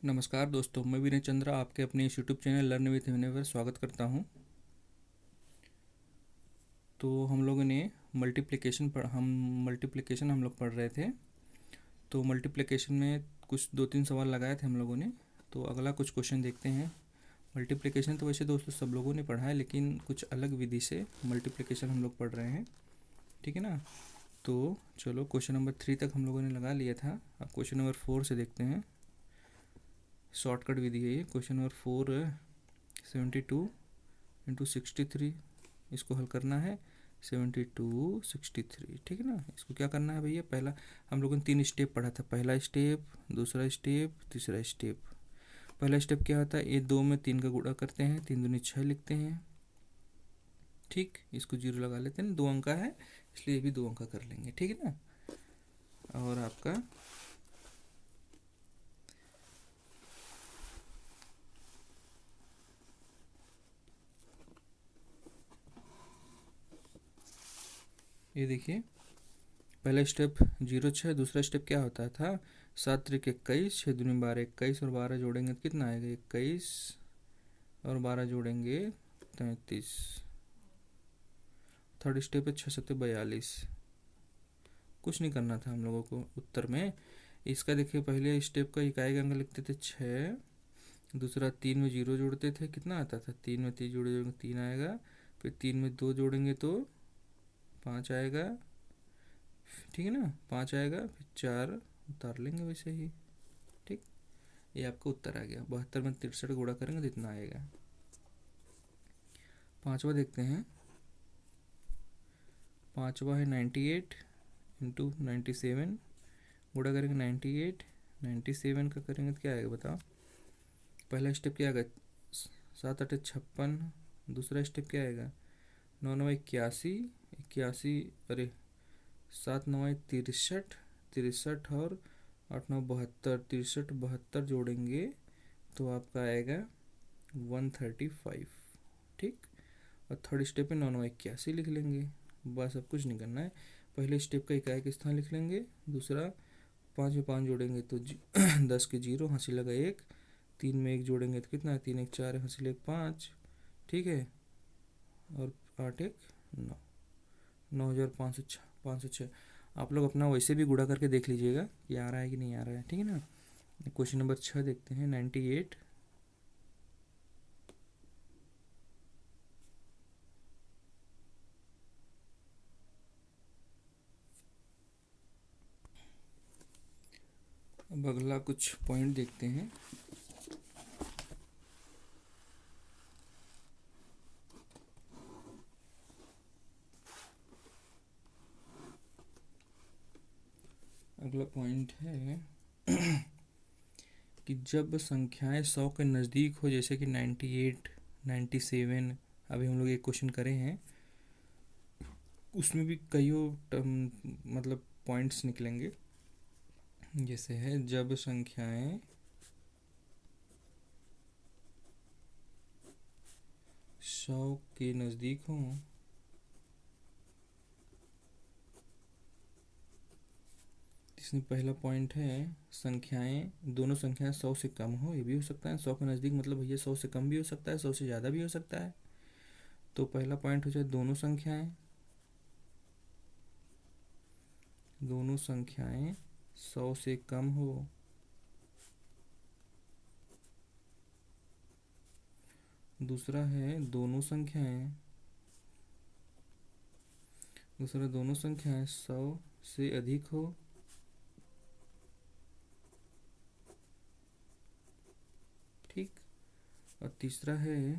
नमस्कार दोस्तों, मैं विनय चंद्रा आपके अपने इस यूट्यूब चैनल लर्न विथ विनय पर स्वागत करता हूं। तो हम लोगों ने मल्टीप्लिकेशन हम लोग पढ़ रहे थे। तो मल्टीप्लिकेशन में कुछ 2-3 सवाल लगाए थे हम लोगों ने। तो अगला कुछ क्वेश्चन देखते हैं। मल्टीप्लिकेशन तो वैसे दोस्तों सब लोगों ने पढ़ा है, लेकिन कुछ अलग विधि से मल्टीप्लिकेशन हम लोग पढ़ रहे हैं, ठीक है ना। तो चलो क्वेश्चन नंबर 3 तक हम लोगों ने लगा लिया था। अब क्वेश्चन नंबर 4 से देखते हैं। शॉर्टकट विधि है ये। क्वेश्चन नंबर 4 है 72 × 63, इसको हल करना है। 72 63, ठीक है ना। इसको क्या करना है भैया, पहला हम लोगों ने 3 स्टेप पढ़ा था। पहला स्टेप, दूसरा स्टेप, तीसरा स्टेप। पहला स्टेप क्या होता है, ये 2 में 3 का गुणा करते हैं, 3 दूनी 6 लिखते हैं, ठीक। इसको 0 लगा लेते हैं, 2 अंक का है इसलिए ये भी 2 अंक का कर लेंगे, ठीक है ना। और आपका ये देखिए, पहला स्टेप 0 6, दूसरा स्टेप क्या होता था, 7 × 21, 6 दूनी 12, 21 और 12 जोड़ेंगे तो कितना आएगा, 21 और 12 जोड़ेंगे 33। थर्ड स्टेप है 6 × 7 = 42। कुछ नहीं करना था हम लोगों को उत्तर में। इसका देखिए, पहले स्टेप का इकाई का अंक लिखते थे 6, दूसरा 3 में 0 जोड़ते थे, कितना आता था, 3 में 3 जोड़ेंगे 3 आएगा, फिर 3 में 2 जोड़ेंगे तो 5 आएगा, ठीक है ना, 5 आएगा, फिर 4 उतार लेंगे वैसे ही, ठीक। ये आपका उत्तर आ गया। 72 में 63 गुणा करेंगे तो इतना आएगा। पांचवा देखते हैं। पांचवा है 98 × 97, गुणा करेंगे 98, 97 का करेंगे तो क्या आएगा बताओ। पहला स्टेप क्या आएगा, 7 × 8 = 56, दूसरा स्टेप क्या आएगा, 9 × 9 = 81, 81, अरे 7 × 9 = 63, 63 और 8 × 9 = 72, 63 72 जोड़ेंगे तो आपका आएगा 135, ठीक। और थर्ड स्टेप में 9 × 9 = 81 लिख लेंगे। बस अब कुछ नहीं करना है। पहले स्टेप का इकाई के स्थान लिख लेंगे, दूसरा 5 में 5 जोड़ेंगे तो 10 के 0, हंसी लगा 1, 3 में 1 जोड़ेंगे तो कितना है, 3 1 4, हंसी लगा 5, ठीक है। और 8 1 9, 9506। आप लोग अपना वैसे भी गुणा करके देख लीजिएगा कि आ रहा है कि नहीं आ रहा है, ठीक है ना। क्वेश्चन नंबर 6 देखते हैं। 98, अब अगला कुछ पॉइंट देखते हैं। अगला पॉइंट है कि जब संख्याएं 100 के नज़दीक हो, जैसे कि 98 97, अभी हम लोग एक क्वेश्चन करे हैं, उसमें भी कई मतलब पॉइंट्स निकलेंगे। जैसे है, जब संख्याएं 100 के नज़दीक हों, इसमें पहला पॉइंट है संख्याएं, दोनों संख्याएं 100 से कम हो, ये भी हो सकता है। 100 के नज़दीक मतलब भैया 100 से कम भी हो सकता है, 100 से ज़्यादा भी हो सकता है। तो पहला पॉइंट हो जाए दोनों संख्याएं 100 से कम हो। दूसरा है दोनों संख्याएं 100 से अधिक हो। ठीक। और तीसरा है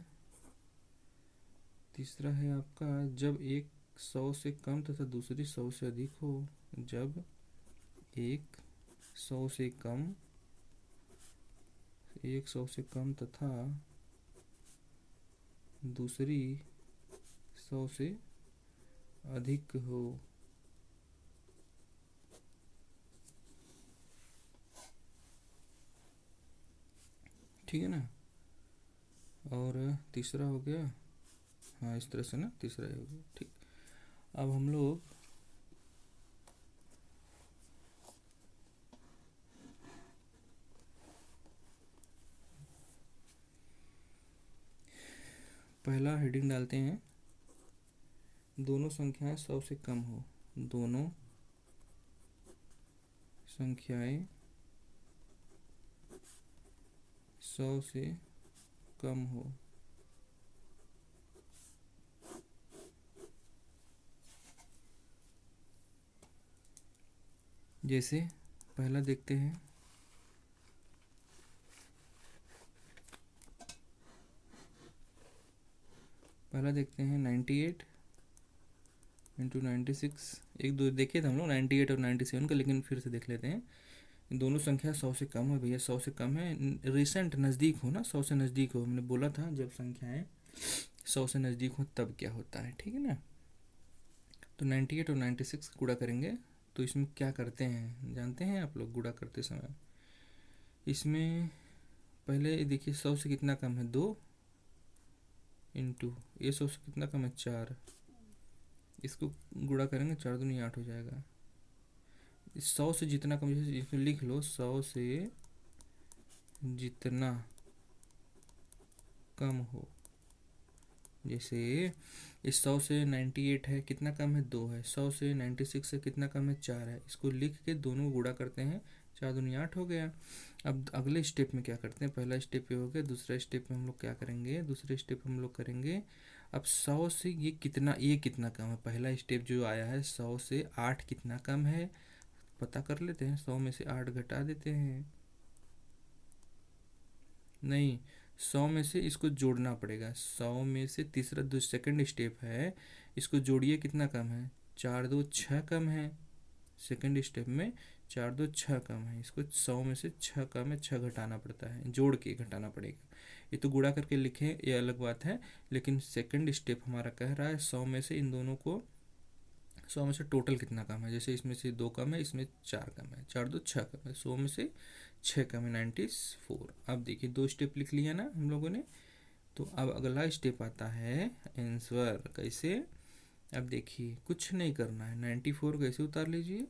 आपका, जब एक 100 से कम तथा दूसरी 100 से अधिक हो। जब एक 100 से कम तथा दूसरी 100 से अधिक हो। ठीक है ना। और तीसरा हो गया, हाँ इस तरह से ना, तीसरा हो गया, ठीक। अब हम लोग पहला हेडिंग डालते हैं, दोनों संख्याएं 100 से कम हो। दोनों संख्याएं 100 से कम हो। जैसे पहला देखते हैं, पहला देखते हैं 98 इंटू 96। एक दो देखे थे हम लोग 98 और 97 का, लेकिन फिर से देख लेते हैं। दोनों संख्या 100 से कम है भैया, 100 से कम है, रिसेंट नज़दीक हो ना, 100 से नज़दीक हो। हमने बोला था जब संख्याएं 100 से नज़दीक हो तब क्या होता है, ठीक है ना। तो 98 और 96 गुणा करेंगे, तो इसमें क्या करते हैं जानते हैं आप लोग गुणा करते समय? इसमें पहले देखिए 100 से कितना कम है 2, इंटू ये 100 से कितना कम है 4, इसको गुणा करेंगे 4 दूनी 8 हो जाएगा। 100 से जितना कम, जैसे इसमें लिख लो 100 से जितना कम हो। जैसे इस 100 से 98 है, कितना कम है 2 है। 100 से 96 से कितना कम है 4 है। इसको लिख के दोनों गुणा करते हैं, 4 दूनी 8 हो गया। अब अगले स्टेप में क्या करते हैं, पहला स्टेप ये हो गया, दूसरा स्टेप में हम लोग क्या करेंगे, दूसरे स्टेप हम लोग करेंगे अब 100 से ये कितना कम है। पहला स्टेप जो आया है 100 से 8 कितना कम है पता कर लेते हैं। 100 में से 8 घटा देते हैं, नहीं 100 में से इसको जोड़ना पड़ेगा। 100 में से तीसरा जो सेकंड स्टेप है इसको जोड़िए, कितना कम है 4 2 6 कम है। सेकंड स्टेप में 4 2 6 कम है, इसको 100 में से 6 कम है, 6 घटाना पड़ता है, जोड़ के घटाना पड़ेगा। ये तो गुणा करके लिखें ये अलग बात है, लेकिन सेकंड स्टेप हमारा कह रहा है 100 में से इन दोनों को, 100 में से टोटल कितना कम है। जैसे इसमें से 2 कम है, इसमें 4 कम है, 4 2 6 कम है, 100 में से 6 कम है 94। अब देखिए 2 स्टेप लिख लिया ना हम लोगों ने। तो अब अगला स्टेप आता है आंसर। कैसे? अब देखिए कुछ नहीं करना है, 94 कैसे उतार लीजिए,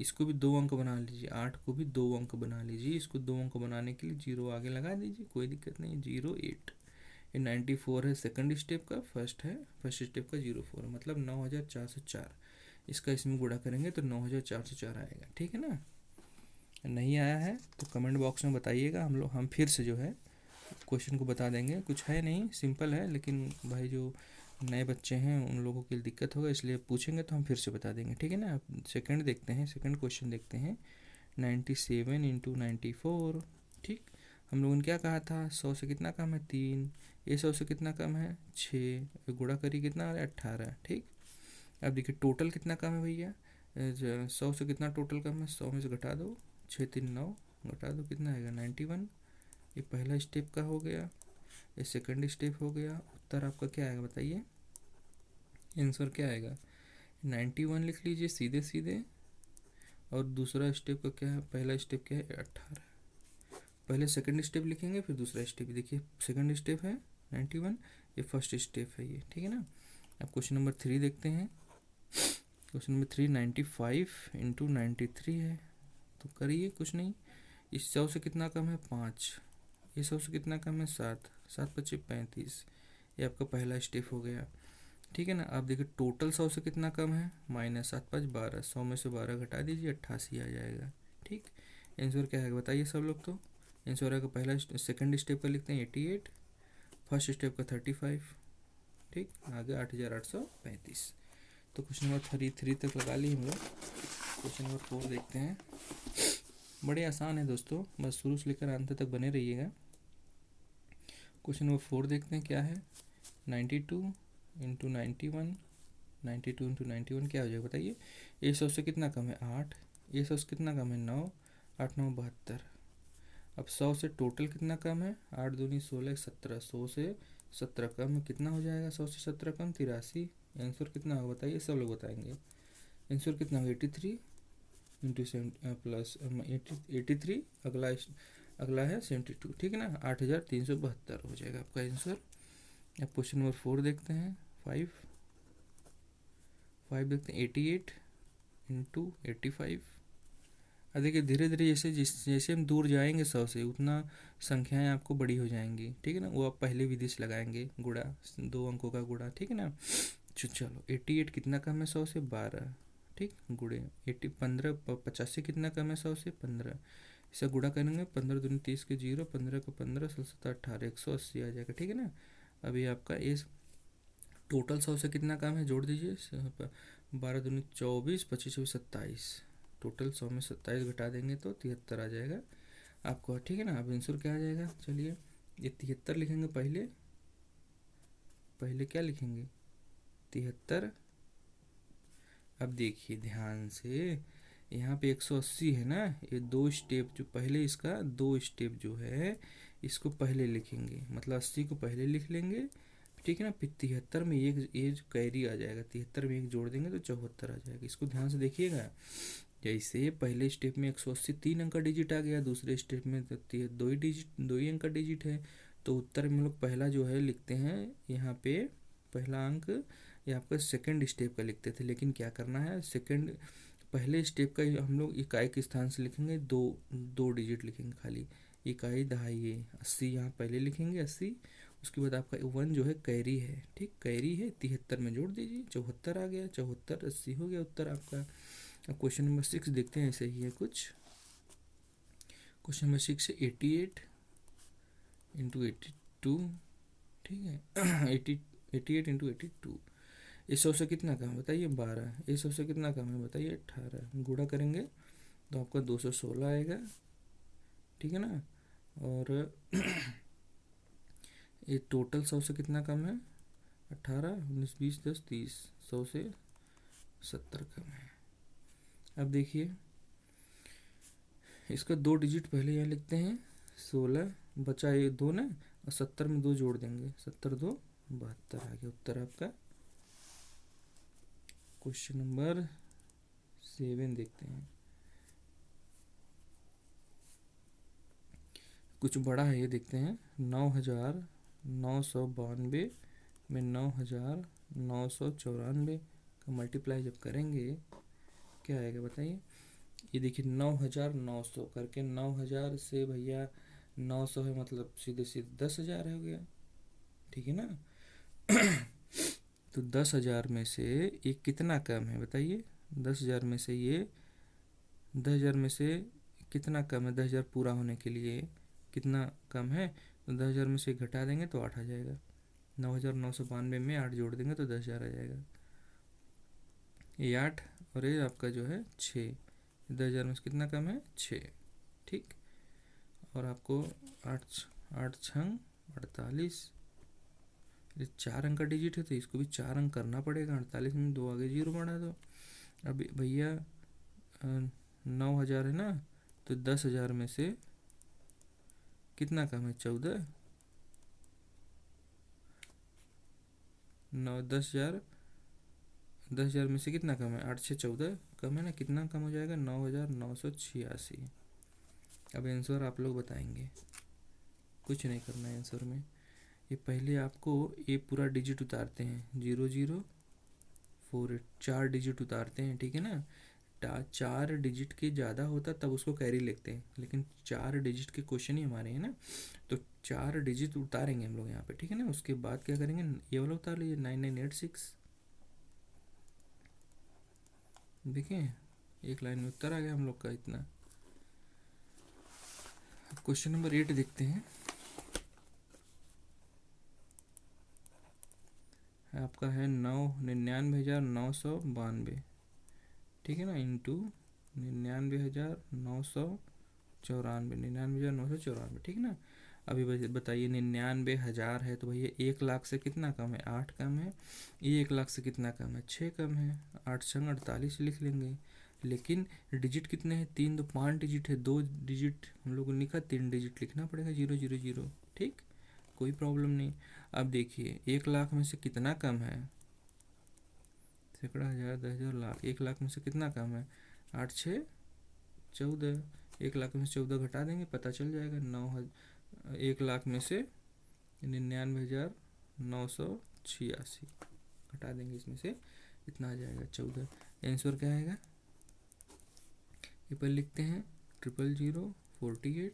इसको भी 2 अंक बना लीजिए, 8 को भी 2 अंक बना लीजिए। इसको 2 अंक बनाने के लिए 0 आगे लगा दीजिए, कोई दिक्कत नहीं। 08 ये 94 है सेकंड स्टेप का, फर्स्ट स्टेप का 04 है, मतलब 9404। इसका इसमें गुणा करेंगे तो 9404 आएगा, ठीक है ना। नहीं आया है तो कमेंट बॉक्स में बताइएगा, हम फिर से जो है क्वेश्चन को बता देंगे। कुछ है नहीं, सिंपल है, लेकिन भाई जो नए बच्चे हैं उन लोगों के लिए दिक्कत होगा, इसलिए पूछेंगे तो हम फिर से बता देंगे, ठीक है ना। सेकंड देखते हैं, सेकंड क्वेश्चन देखते हैं। 97 इंटू 94, ठीक। हम लोगों ने क्या कहा था, 100 से कितना कम है 3, ये 100 से कितना कम है 6, गुणा करिए कितना आ रहा है 18, ठीक। अब देखिए टोटल कितना कम है भैया, 100 से कितना टोटल कम है, 100 में से घटा दो, 6 3 9, घटा दो कितना आएगा 91। ये पहला स्टेप का हो गया, ये सेकंड स्टेप हो गया। उत्तर आपका क्या आएगा बताइए, आंसर क्या आएगा 91 लिख लीजिए सीधे सीधे। और दूसरा स्टेप का क्या है, पहला स्टेप क्या है 18। पहले सेकंड स्टेप लिखेंगे फिर दूसरा स्टेप। देखिए सेकंड स्टेप है 91, ये फर्स्ट स्टेप है ये, ठीक है ना। अब क्वेश्चन नंबर 3 देखते हैं। क्वेश्चन नंबर 3 95 इंटू 93 है, तो करिए कुछ नहीं। इस 100 से कितना कम है 5, ये 100 से कितना कम है 7, 7 5 35। ये आपका पहला स्टेप हो गया, ठीक है ना। आप देखिए टोटल 100 से कितना कम है -7 5 12, 100 में से 12 घटा दीजिए 88 आ जाएगा, ठीक। आंसर क्या है बताइए सब लोग। तो आंसर आएगा पहला सेकंड स्टेप का लिखते हैं 88, फर्स्ट स्टेप का 35, ठीक, आगे 8835। तो क्वेश्चन नंबर 3 तक लगा ली हम लोग। क्वेश्चन नंबर 4 देखते हैं। बड़े आसान है दोस्तों, बस शुरू से लेकर अंत तक बने रहिएगा। क्वेश्चन नंबर 4 देखते हैं क्या है। 92 इंटू 91, 92 इंटू 91 क्या हो जाएगा बताइए। ये 100 से कितना कम है 8, ये 100 से कितना कम है 9, 8 9 72। अब 100 से टोटल कितना कम है, 8 दूनी 16 17, 100 से 17 कम है, कितना हो जाएगा 100 से 17 कम 83। आंसर कितना होगा बताइए, सब लोग बताएंगे। आंसर कितना होगा 83 इंटू प्लस 83, अगला है 72, ठीक है ना। 8372 हो जाएगा आपका आंसर। अब क्वेश्चन नंबर 4 देखते हैं। 5 देखते हैं 88 इंटू 85, अब देखिए धीरे धीरे जैसे हम दूर जाएंगे 100 से उतना संख्याएं आपको बड़ी हो जाएंगी, ठीक है ना। वो आप पहले विधि से लगाएंगे गुणा, 2 अंकों का गुणा, ठीक है ना। चलो 88 कितना कम है 100 से? 12, ठीक। गुणे 85 कितना कम है 100 से? 15। इसे गुणा करेंगे, 15 दूनी 30 के 0, 15 का 15, 17 18, 180 आ जाएगा, ठीक है ना। अभी आपका इस टोटल 100 से कितना कम है, जोड़ दीजिए। 12 दूनी 24, 25 24 27, टोटल 100 में 27 घटा देंगे तो 73 आ जाएगा आपको, ठीक है ना। अब आंसर क्या आ जाएगा? चलिए ये 73 लिखेंगे, पहले क्या लिखेंगे? 73। अब देखिए ध्यान से, यहाँ पे 180 है ना, ये 2 स्टेप जो पहले, इसका 2 स्टेप जो है इसको पहले लिखेंगे, मतलब 80 को पहले लिख लेंगे, ठीक है ना। फिर 73 में एक ये जो कैरी आ जाएगा, 73 में एक जोड़ देंगे तो 74 आ जाएगा। इसको ध्यान से देखिएगा, जैसे पहले स्टेप में 180 3 अंक का डिजिट आ गया, दूसरे स्टेप में तो 2 ही अंक का डिजिट है, तो उत्तर में हम लोग पहला जो है लिखते हैं यहाँ पे, पहला अंक ये आपका सेकंड स्टेप का लिखते थे, लेकिन क्या करना है, सेकंड पहले स्टेप का हम लोग इकाई के स्थान से लिखेंगे, दो डिजिट लिखेंगे खाली, इकाई दहाई, 80 यहाँ पहले लिखेंगे 80, उसके बाद आपका 1 जो है कैरी है, ठीक, कैरी है, 73 में जोड़ दीजिए, 74 आ गया, 74 80 हो गया उत्तर आपका। अब क्वेश्चन नंबर 6 देखते हैं, ऐसे ही है कुछ। क्वेश्चन नंबर 6 है 88 इंटू 82, ठीक है। 88 इंटू 82, इस 100 से कितना कम है बताइए? 12। इस 100 से कितना कम है बताइए? 18। गुणा करेंगे तो आपका 216 आएगा, ठीक है ना। और ये टोटल 100 से कितना कम है? 18 19 20 10 30, 100 से 70 कम है। अब देखिए इसका 2 डिजिट पहले यहाँ लिखते हैं, 16 बचा ये 2 ना, और 70 में 2 जोड़ देंगे, 70 2 72 आ गया उत्तर आपका। क्वेश्चन नंबर 7 देखते हैं, कुछ बड़ा है, ये देखते हैं। 9,992 में 9,994 का मल्टीप्लाई जब करेंगे क्या आएगा बताइए? ये देखिए 9,900 करके, 9,000 से भैया 900 है, मतलब सीधे सीधे 10,000 हो गया, ठीक है ना। तो 10,000 में से ये कितना कम है बताइए? 10,000 में से ये 10,000 में से कितना कम है? 10,000 पूरा होने के लिए कितना कम है? तो 10,000 में से घटा देंगे तो 8 आ जाएगा, 9,992 में 8 जोड़ देंगे तो 10,000 आ जाएगा। ये 8 और ये आपका जो है 6, 10,000 में से कितना कम है? 6, ठीक। और आपको 8 8 छंग 48, ये 4 अंक का डिजिट है तो इसको भी 4 अंक करना पड़ेगा, 48 में 2 आगे 0 बढ़ा दो। अब भैया 9,000 है ना, तो 10,000 में से कितना कम है? 14। 10,000 में से कितना कम है? 8 से 14 कम है ना, कितना कम हो जाएगा? 9,986। अब आंसर आप लोग बताएंगे, कुछ नहीं करना है आंसर में। ये पहले आपको ये पूरा डिजिट उतारते हैं, 0 0 4 8, 4 डिजिट उतारते हैं, ठीक है ना। 4 डिजिट के ज़्यादा होता तब उसको कैरी लिखते हैं, लेकिन 4 डिजिट के क्वेश्चन ही हमारे हैं ना, तो 4 डिजिट उतारेंगे हम लोग यहाँ पे, ठीक है ना। उसके बाद क्या करेंगे, ये वाला उतार लीजिए 9986, देखिए एक लाइन में उत्तर आ गया हम लोग का इतना। क्वेश्चन नंबर 8 देखते हैं, आपका है 99,992, ठीक है ना, इंटू 99,994, 99,994, ठीक है ना। अभी बताइए 99,000 है तो भैया 1,00,000 से कितना कम है? 8 कम है। ये 1,00,000 से कितना कम है? 6 कम है, 8 संग 48 लिख लेंगे। लेकिन डिजिट कितने हैं? 3 तो 5 डिजिट है, 2 डिजिट हम लोग को लिखा, 3 डिजिट लिखना पड़ेगा, 0 0 0, ठीक, कोई प्रॉब्लम नहीं। अब देखिए 1,00,000 में से कितना कम है? सैकड़ा, हज़ार, 10,000, लाख। 1,00,000 में से कितना कम है? 8 6 14, 1,00,000 में से 14 घटा देंगे, पता चल जाएगा। 1,00,000 में से 99,986 घटा देंगे, इसमें से इतना आ जाएगा 14। आंसर क्या आएगा? ये पर लिखते हैं 00048,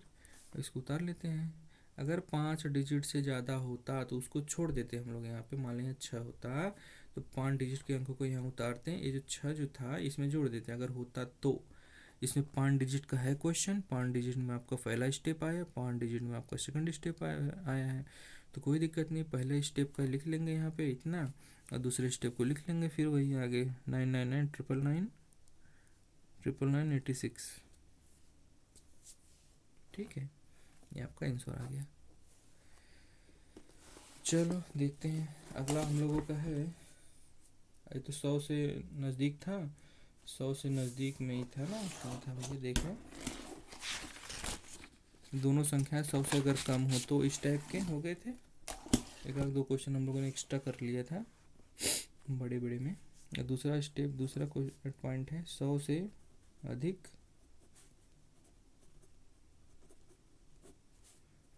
इसको उतार लेते हैं। अगर 5 डिजिट से ज़्यादा होता तो उसको छोड़ देते हम लोग। यहाँ पे मान लें 6 होता तो 5 डिजिट के अंकों को यहाँ उतारते हैं, ये जो 6 जो था इसमें जोड़ देते हैं अगर होता तो। इसमें 5 डिजिट का है क्वेश्चन, 5 डिजिट में आपका पहला स्टेप आया, 5 डिजिट में आपका सेकंड स्टेप आया है, तो कोई दिक्कत नहीं। पहले स्टेप का लिख लेंगे यहाँ पे इतना, और दूसरे स्टेप को लिख लेंगे फिर वही आगे 999999986। ठीक है, ये आपका आंसर आ गया। चलो देखते हैं अगला हम लोगों का है। ये तो 100 से नज़दीक था, 100 से नज़दीक में ही था ना, क्या था भैया देखो, दोनों संख्याएं 100 से अगर कम हो तो इस टाइप के हो गए थे। एक आध दो क्वेश्चन हम लोगों ने एक्स्ट्रा कर लिया था बड़े बड़े में। दूसरा स्टेप, दूसरा पॉइंट है 100 से अधिक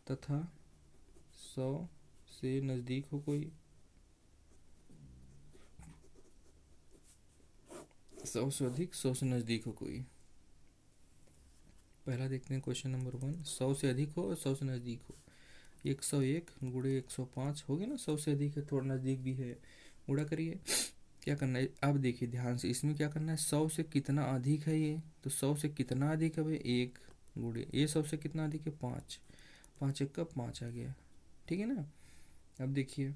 तथा 100 से नज़दीक हो कोई, 100 से अधिक 100 से नज़दीक हो कोई। पहला देखते हैं क्वेश्चन नंबर 1, 100 से अधिक हो और 100 से नज़दीक हो। 101 गुणे 105 हो गया ना, 100 से अधिक है, थोड़ा नज़दीक भी है, गुणा करिए। क्या करना है अब देखिए ध्यान से, इसमें क्या करना है, 100 से कितना अधिक है ये, तो 100 से कितना अधिक है भाई 1 गुणे ये 100 से कितना अधिक है 5, 5 1 का 5 आ गया। ठीक है ना। अब देखिए,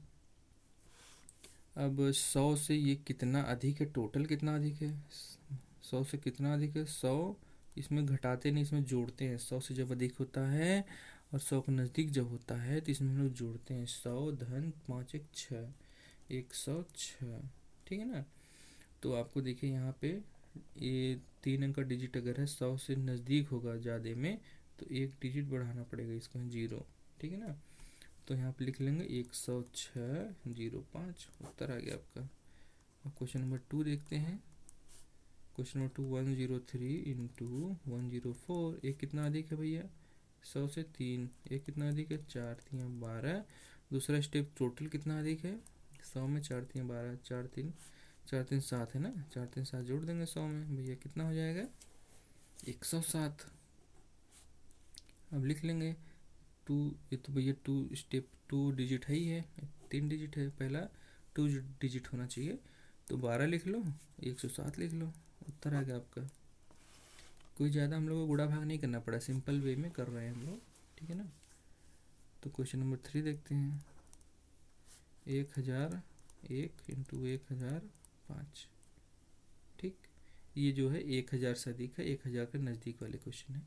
अब 100 से ये कितना अधिक है, टोटल कितना अधिक है, 100 से कितना अधिक है 100, इसमें घटाते नहीं इसमें जोड़ते हैं। 100 से जब अधिक होता है और 100 के नज़दीक जब होता है तो इसमें हम लोग जोड़ते हैं 100 धन 5 1 6, 106। ठीक है ना। तो आपको देखिए यहाँ पे ये 3 अंक का डिजिट अगर है 100 से नज़दीक होगा ज़्यादा में तो एक डिजिट बढ़ाना पड़ेगा इसको 0। ठीक है ना। तो यहाँ पे लिख लेंगे 106.05, उत्तर आ गया आपका। अब क्वेश्चन नंबर 2 देखते हैं। क्वेश्चन नंबर 2, 103 इंटू 104, एक कितना अधिक है भैया 100 से 3, एक कितना अधिक है 4 3 12। दूसरा स्टेप, टोटल कितना अधिक है 100 में 4 3 12, 4 3 7 है ना, 4 3 7 जोड़ देंगे 100 में भैया कितना हो जाएगा 107। अब लिख लेंगे 2, ये तो भैया 2 स्टेप 2 डिजिट है ही है, 3 डिजिट है, पहला 2 डिजिट होना चाहिए, तो 12 लिख लो, 107 लिख लो, उत्तर आ गया आपका। कोई ज़्यादा हम लोग को गुणा भाग नहीं करना पड़ा, सिंपल वे में कर रहे हैं हम लोग। ठीक है ना। तो क्वेश्चन नंबर 3 देखते हैं। 1001 इंटू 1005। ठीक, ये जो है 1000 से अधिक है, 1000 के नज़दीक वाले क्वेश्चन है,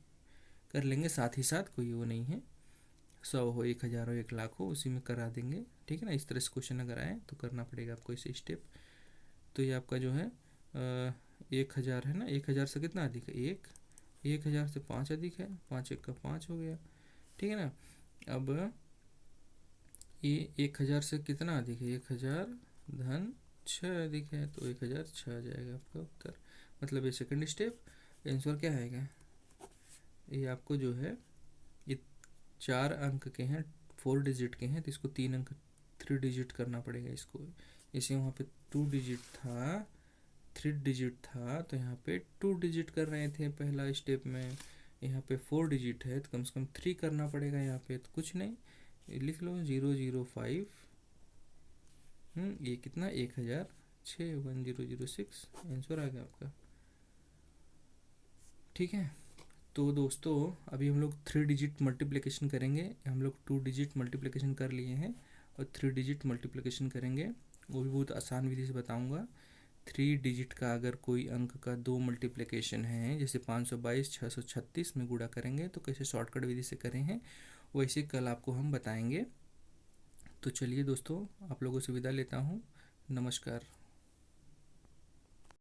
कर लेंगे साथ ही साथ, कोई वो नहीं है, 100 हो 1000 हो 1 लाख हो उसी में करा देंगे। ठीक है ना। इस तरह से क्वेश्चन अगर आए तो करना पड़ेगा आपको इसे स्टेप। तो ये आपका जो है 1000 है ना, 1000 से कितना अधिक है 1, 1000 से 5 अधिक है, 5 1 का 5 हो गया। ठीक है ना। अब ये 1000 से कितना अधिक है 1000 धन 6 अधिक है, तो 1006 आ जाएगा आपका उत्तर। मतलब ये सेकंड स्टेप। आंसर क्या आएगा, ये आपको जो है ये 4 अंक के हैं, 4 डिजिट के हैं, तो इसको 3 अंक 3 डिजिट करना पड़ेगा इसको। इसे वहाँ पे 2 डिजिट था, 3 डिजिट था, तो यहाँ पे 2 डिजिट कर रहे थे पहला स्टेप में, यहाँ पे 4 डिजिट है तो कम से कम 3 करना पड़ेगा यहाँ पे। तो कुछ नहीं, लिख लो 005, ये कितना 1006, 1006 आंसर आ गया आपका। ठीक है। तो दोस्तों अभी हम लोग 3 डिजिट मल्टीप्लिकेशन करेंगे, हम लोग 2 डिजिट मल्टीप्लिकेशन कर लिए हैं और 3 डिजिट मल्टीप्लिकेशन करेंगे, वो भी बहुत आसान विधि से बताऊंगा। 3 डिजिट का अगर कोई अंक का 2 मल्टीप्लिकेशन है, जैसे 522 636 में गुणा करेंगे तो कैसे शॉर्टकट विधि से करें हैं, वैसे कल आपको हम बताएंगे। तो चलिए दोस्तों, आप लोगों से विदा लेता हूँ, नमस्कार।